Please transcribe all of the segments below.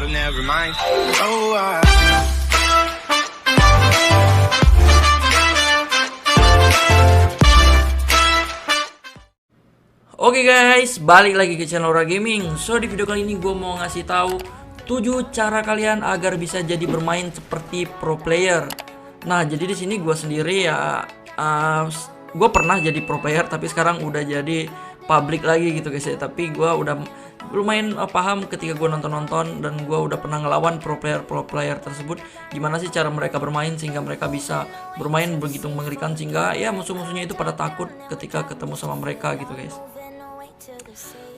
but never mind. Oh, Oke guys, balik lagi ke channel Lora Gaming. So di video kali ini gue mau ngasih tahu 7 cara kalian agar bisa jadi bermain seperti pro player. Nah, jadi di sini gue sendiri ya, gue pernah jadi pro player tapi sekarang udah jadi public lagi gitu guys ya. Tapi gue udah lumayan paham ketika gue nonton-nonton dan gue udah pernah ngelawan pro player tersebut, gimana sih cara mereka bermain sehingga mereka bisa bermain begitu mengerikan sehingga ya musuh-musuhnya itu pada takut ketika ketemu sama mereka gitu guys.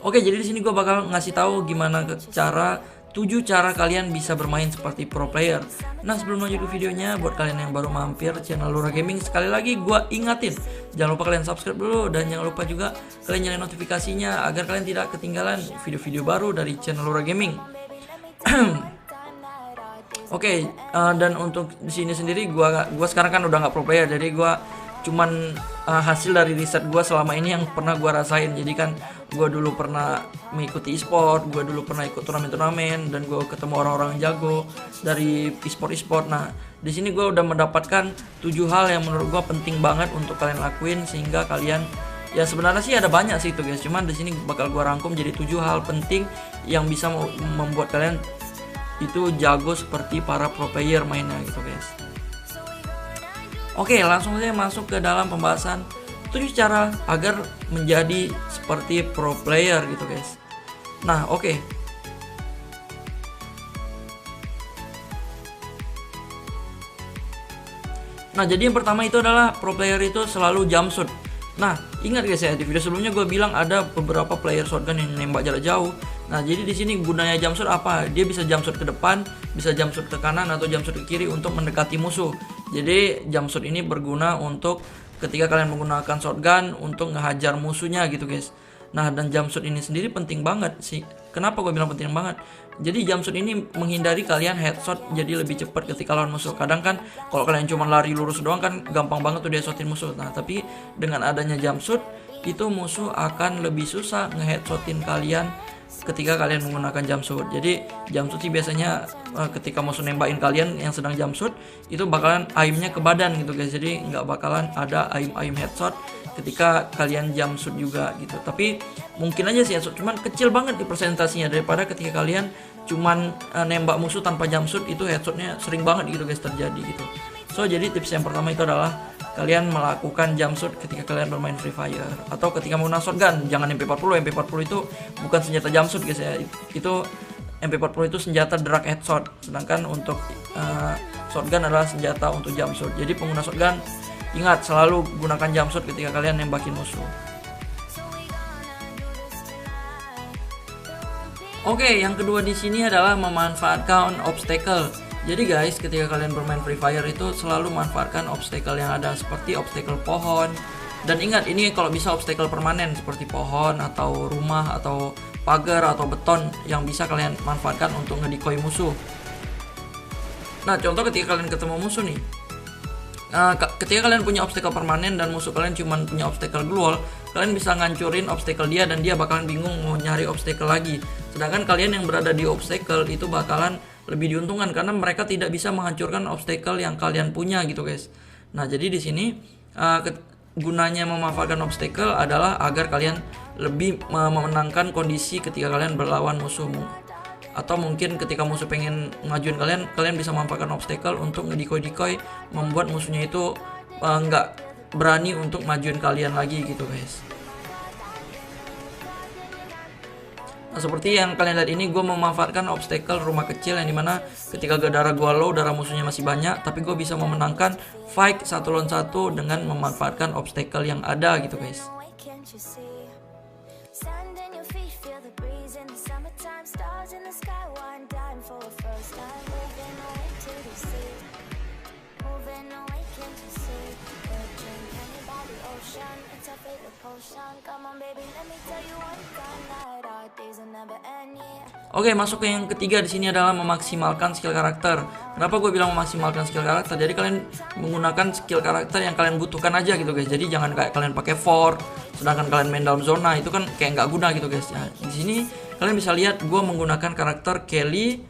Oke, jadi di sini gue bakal ngasih tahu gimana cara 7 cara kalian bisa bermain seperti pro player. Nah, sebelum lanjut ke videonya, buat kalian yang baru mampir channel Lora Gaming, sekali lagi gue ingatin, jangan lupa kalian subscribe dulu dan jangan lupa juga kalian nyalain notifikasinya agar kalian tidak ketinggalan video-video baru dari channel Lora Gaming. Oke, dan untuk di sini sendiri gue sekarang kan udah nggak pro player, jadi gue cuman hasil dari riset gue selama ini yang pernah gue rasain. Jadi kan gue dulu pernah mengikuti e-sport, gue dulu pernah ikut turnamen-turnamen dan gue ketemu orang-orang jago dari e-sport. Nah, di sini gue udah mendapatkan 7 hal yang menurut gue penting banget untuk kalian lakuin sehingga kalian, ya sebenarnya sih ada banyak sih itu guys, cuman di sini bakal gue rangkum jadi 7 hal penting yang bisa membuat kalian itu jago seperti para pro player mainnya gitu guys. Oke, langsung saja masuk ke dalam pembahasan 7 cara agar menjadi seperti pro player gitu guys. Nah, oke. Nah, jadi yang pertama itu adalah pro player itu selalu jump shoot. Nah, ingat guys ya, di video sebelumnya gue bilang ada beberapa player shotgun yang nembak jarak jauh. Nah, jadi di sini gunanya jump shoot apa? Dia bisa jump shoot ke depan, bisa jump shoot ke kanan atau jump shoot ke kiri untuk mendekati musuh. Jadi jump shoot ini berguna untuk ketika kalian menggunakan shotgun untuk ngehajar musuhnya gitu guys. Nah, dan jump shoot ini sendiri penting banget sih. Kenapa gue bilang penting banget? Jadi jump shoot ini menghindari kalian headshot jadi lebih cepat ketika lawan musuh. Kadang kan kalau kalian cuma lari lurus doang kan gampang banget tuh dia shotin musuh. Nah, tapi dengan adanya jump shoot itu musuh akan lebih susah ngeheadshotin kalian ketika kalian menggunakan jump shoot. Jadi jump shoot sih biasanya ketika musuh nembakin kalian yang sedang jump shoot itu bakalan aimnya ke badan gitu guys. Jadi nggak bakalan ada aim headshot ketika kalian jump shoot juga gitu. Tapi mungkin aja sih headshot, cuman kecil banget di presentasinya daripada ketika kalian cuman nembak musuh tanpa jump shoot, itu headshotnya sering banget gitu guys terjadi gitu. So jadi tips yang pertama itu adalah kalian melakukan jump shoot ketika kalian bermain Free Fire atau ketika menggunakan shotgun. Jangan MP40 itu bukan senjata jump shoot guys ya. Itu MP40 itu senjata drag headshot, sedangkan untuk shotgun adalah senjata untuk jump shoot. Jadi pengguna shotgun ingat selalu gunakan jump shoot ketika kalian nembakin musuh. Oke, yang kedua di sini adalah memanfaatkan obstacle. Jadi guys, ketika kalian bermain Free Fire itu selalu manfaatkan obstacle yang ada seperti obstacle pohon. Dan ingat, ini kalau bisa obstacle permanen seperti pohon atau rumah atau pagar atau beton yang bisa kalian manfaatkan untuk ngedecoy musuh. Nah, contoh ketika kalian ketemu musuh nih, ketika kalian punya obstacle permanen dan musuh kalian cuma punya obstacle glue wall, kalian bisa ngancurin obstacle dia dan dia bakalan bingung mau nyari obstacle lagi. Sedangkan kalian yang berada di obstacle itu bakalan lebih diuntungkan karena mereka tidak bisa menghancurkan obstacle yang kalian punya gitu guys. Nah, jadi di sini gunanya memanfaatkan obstacle adalah agar kalian lebih memenangkan kondisi ketika kalian berlawan musuhmu. Atau mungkin ketika musuh pengen ngajuin kalian bisa memanfaatkan obstacle untuk ngedecoy membuat musuhnya itu nggak berani untuk ngajuin kalian lagi gitu guys. Nah, seperti yang kalian lihat ini, gue memanfaatkan obstacle rumah kecil yang dimana ketika darah gue low, darah musuhnya masih banyak, tapi gue bisa memenangkan fight 1 lawan 1 dengan memanfaatkan obstacle yang ada gitu guys. Oke, masuk ke yang ketiga di sini adalah memaksimalkan skill karakter. Kenapa gue bilang memaksimalkan skill karakter? Jadi kalian menggunakan skill karakter yang kalian butuhkan aja gitu guys. Jadi jangan kayak kalian pakai fort, sedangkan kalian main dalam zona itu kan kayak nggak guna gitu guys. Nah, di sini kalian bisa lihat gue menggunakan karakter Kelly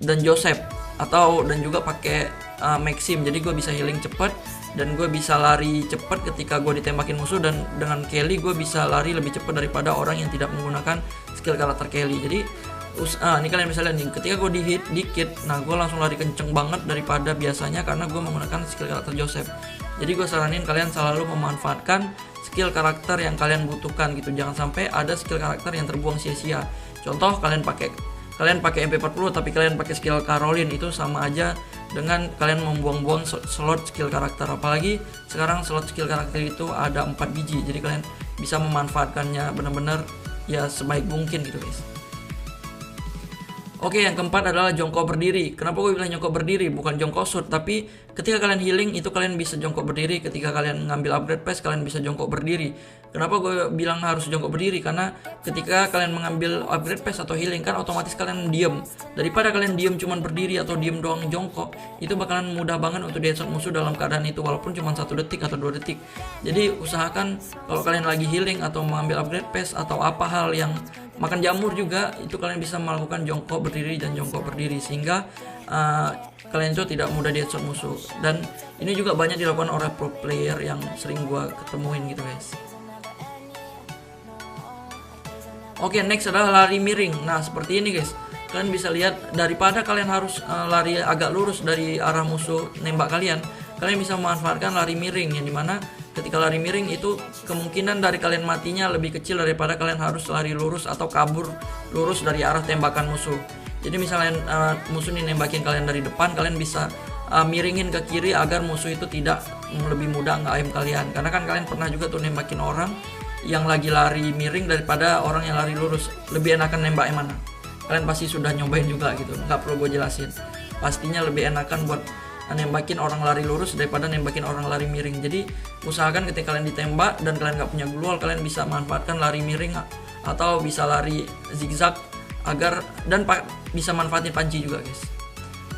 dan Joseph dan juga pakai Maxim. Jadi gue bisa healing cepet dan gue bisa lari cepet ketika gue ditembakin musuh, dan dengan Kelly gue bisa lari lebih cepat daripada orang yang tidak menggunakan skill karakter Kelly. Jadi ini kalian bisa lihat nih, ketika gue di hit dikit, nah gue langsung lari kenceng banget daripada biasanya karena gue menggunakan skill karakter Joseph. Jadi gue saranin kalian selalu memanfaatkan skill karakter yang kalian butuhkan gitu. Jangan sampai ada skill karakter yang terbuang sia-sia. Contoh, kalian pakai MP40 tapi kalian pakai skill Caroline, itu sama aja dengan kalian membuang-buang slot skill karakter. Apalagi sekarang slot skill karakter itu ada 4 biji. Jadi kalian bisa memanfaatkannya benar-benar ya sebaik mungkin gitu guys. Oke, yang keempat adalah jongkok berdiri. Kenapa gue bilang jongkok berdiri, bukan jongkok shoot, tapi ketika kalian healing itu kalian bisa jongkok berdiri. Ketika kalian ngambil upgrade pass kalian bisa jongkok berdiri. Kenapa gue bilang harus jongkok berdiri? Karena ketika kalian mengambil upgrade pass atau healing kan otomatis kalian diem. Daripada kalian diem cuman berdiri atau diem doang jongkok, itu bakalan mudah banget untuk di headshot musuh dalam keadaan itu, walaupun cuma 1 detik atau 2 detik. Jadi usahakan kalau kalian lagi healing atau mengambil upgrade pass atau apa hal yang makan jamur juga, itu kalian bisa melakukan jongkok berdiri dan jongkok berdiri sehingga kalian itu tidak mudah di headshot musuh. Dan ini juga banyak dilakukan oleh pro player yang sering gua ketemuin gitu guys. Oke, next adalah lari miring. Nah seperti ini guys, kalian bisa lihat daripada kalian harus lari agak lurus dari arah musuh nembak kalian bisa memanfaatkan lari miring, yang dimana ketika lari miring itu kemungkinan dari kalian matinya lebih kecil daripada kalian harus lari lurus atau kabur lurus dari arah tembakan musuh. Jadi misalnya musuh ini nembakin kalian dari depan, kalian bisa miringin ke kiri agar musuh itu tidak lebih mudah nge-aim kalian. Karena kan kalian pernah juga tuh nembakin orang yang lagi lari miring daripada orang yang lari lurus. Lebih enakan nembak yang mana? Kalian pasti sudah nyobain juga gitu, nggak perlu gue jelasin. Pastinya lebih enakan buat nembakin orang lari lurus daripada nembakin orang lari miring. Jadi usahakan ketika kalian ditembak dan kalian nggak punya glue, kalian bisa manfaatkan lari miring atau bisa lari zigzag agar bisa manfaatin panci juga guys.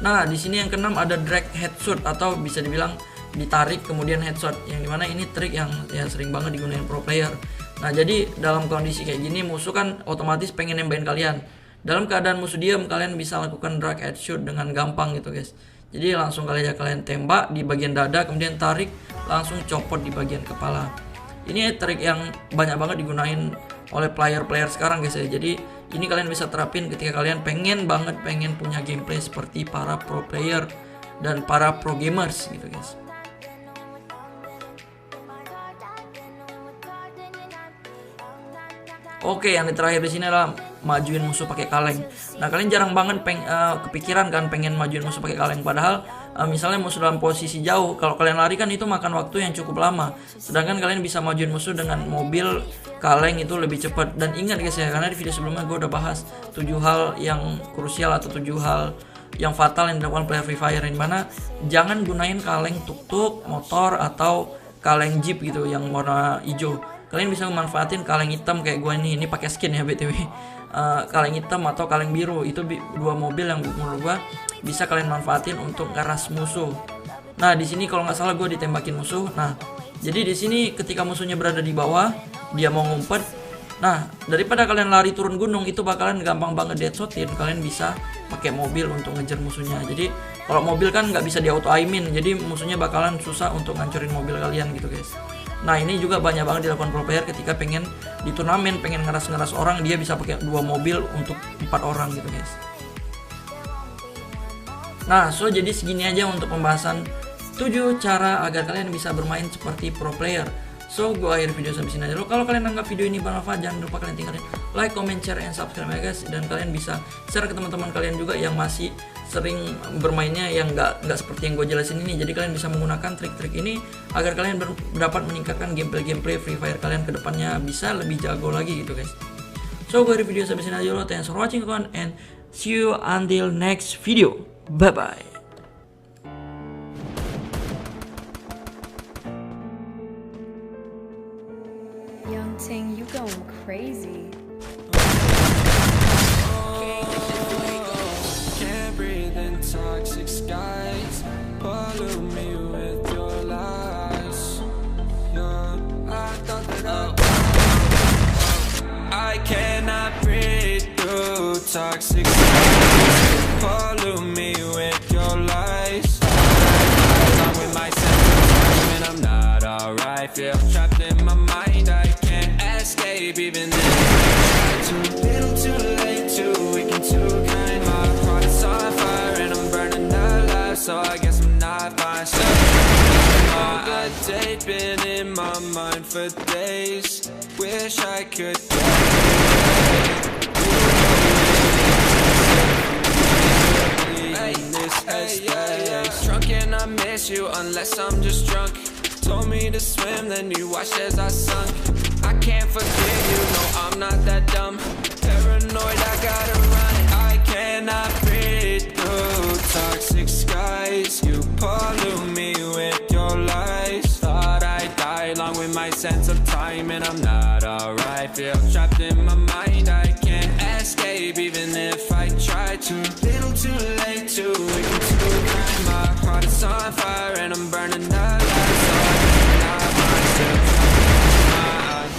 Nah di sini yang keenam ada drag headshot atau bisa dibilang ditarik kemudian headshot, yang dimana ini trik yang sering banget digunain pro player. Nah jadi dalam kondisi kayak gini musuh kan otomatis pengen nembakin kalian. Dalam keadaan musuh diam, kalian bisa lakukan drag headshot dengan gampang gitu guys. Jadi langsung kalian tembak di bagian dada, kemudian tarik langsung copot di bagian kepala. Ini trik yang banyak banget digunain oleh player sekarang guys ya. Jadi ini kalian bisa terapin ketika kalian pengen punya gameplay seperti para pro player dan para pro gamers gitu guys. Oke, yang terakhir di sini adalah majuin musuh pakai kaleng. Nah, kalian jarang banget kepikiran kan pengen majuin musuh pakai kaleng, padahal misalnya musuh dalam posisi jauh, kalau kalian lari kan itu makan waktu yang cukup lama. Sedangkan kalian bisa majuin musuh dengan mobil kaleng itu lebih cepat. Dan ingat guys ya, karena di video sebelumnya gue udah bahas 7 hal yang krusial atau 7 hal yang fatal yang dilakukan player Free Fire, yang mana jangan gunain kaleng tuk-tuk, motor atau kaleng jeep gitu yang warna hijau. Kalian bisa memanfaatin kaleng hitam kayak gue ini pakai skin ya BTW. Kaleng hitam atau kaleng biru itu dua mobil yang menurut gue bisa kalian manfaatin untuk ngeras musuh. Nah di sini kalau nggak salah gue ditembakin musuh. Nah jadi di sini ketika musuhnya berada di bawah, dia mau ngumpet. Nah daripada kalian lari turun gunung, itu bakalan gampang banget deadshotin. Kalian bisa pakai mobil untuk ngejar musuhnya. Jadi kalau mobil kan nggak bisa di auto aimin, jadi musuhnya bakalan susah untuk ngancurin mobil kalian gitu guys. Nah ini juga banyak banget dilakukan pro player ketika pengen di turnamen, pengen ngeras orang, dia bisa pakai 2 mobil untuk 4 orang gitu guys. Nah jadi segini aja untuk pembahasan 7 cara agar kalian bisa bermain seperti pro player. Gue akhir video sampai sini aja. Kalau kalian anggap video ini bermanfaat, jangan lupa kalian tinggalin like, comment, share, and subscribe ya guys. Dan kalian bisa share ke teman-teman kalian juga yang masih sering bermainnya yang nggak seperti yang gue jelasin ini. Jadi kalian bisa menggunakan trik-trik ini agar kalian dapat meningkatkan gameplay Free Fire kalian ke depannya bisa lebih jago lagi gitu guys. Gue akhir video sampai sini aja. Thanks for watching kawan, and see you until next video. Bye bye. Young Ting, you going crazy. Can't breathe in toxic skies. Pollute me with your lies. Yeah, I thought that I cannot breathe through toxic skies. Pollute for days. Wish I could get drunk and I miss you unless I'm just drunk. Told me to swim, then you watched as I sunk. I can't forgive you, no, I'm not that dumb. Paranoid, I gotta run. I cannot breathe through toxic skies. You pollute me with your lies. Thought I'd die along with my sense of time, and I'm not alright. Feel trapped in my mind, I can't escape even if I try to. Little too late to wake to grind. My heart is on fire and I'm burning the lights on.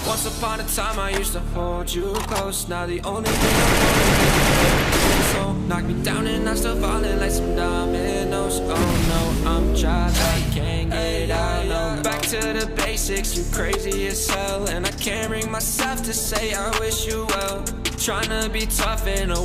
Once upon a time I used to hold you close. Now the only thing I want is so knock me down and I'm still falling like some dominoes. Oh no, I'm trapped, I can't get out, no. Back to the basics, you crazy as hell. And I can't bring myself to say I wish you well. Trying to be tough in a